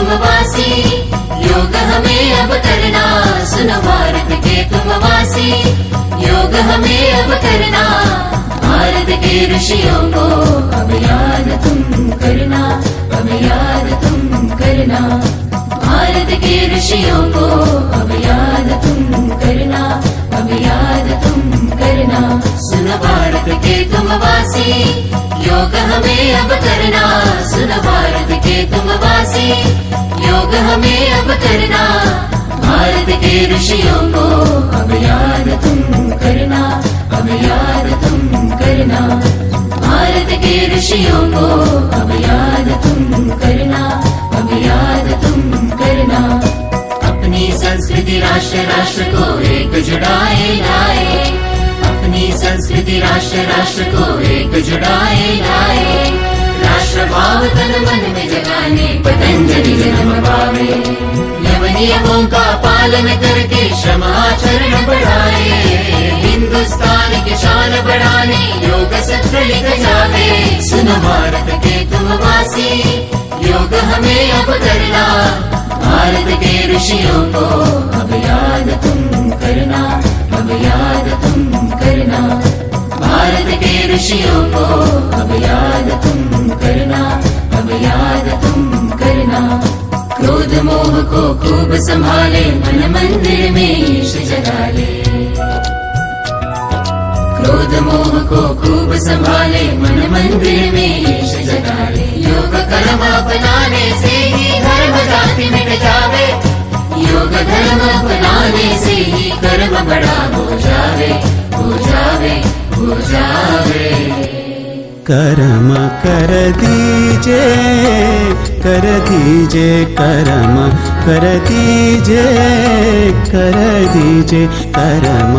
तुम वासी, योग हमें अब करना, सुनो भारत के तुम वासी, योग हमें अब करना। भारत के ऋषियों को अब याद तुम करना, अब याद तुम करना। भारत के ऋषियों को अब याद तुम करना, अब याद तुम करना। सुनो भारत के तुम वासी, योग हमें अब करना, सुनो भारत के तुम वासी, योग हमें अब करना। भारत के ऋषियों को अब याद तुम करना, अब याद तुम करना। भारत के ऋषियों को अब याद तुम करना, अब याद तुम करना। अपनी संस्कृति राष्ट्र राष्ट्र को एक जुड़ाए लाए, अपनी संस्कृति राष्ट्र राष्ट्र को एक जुड़ाए लाए। राष्ट्र भाव तन मन में जगाने पतंजलि जन्म पावे, नियमों का पालन करके श्रम आचरण बढ़ाए। हिंदुस्तान की शान बढ़ाने योग सूत्र लिख जावे। सुनो भारत के तुम वासी, योग हमें अब करना। भारत के ऋषियों को अब याद तुम करना, अब याद तुम करना। भारत के ऋषियों को अब याद तुम करना, अब याद तुम करना। क्रोध मोह को खूब संभाले, मन मंदिर में ईश जगा ले। क्रोध मोह को खूब संभाले, मन मंदिर में ईश जगा ले। योग कर्म अपनाने से ही धर्म जाति मिट जावे, योग धर्म अपनाने से ही कर्म बड़ा हो जावे, हो जावे, हो जावे। कर्म कर दीजे, कर दीजे कर्म, कर दीजे, कर दीजे कर्म।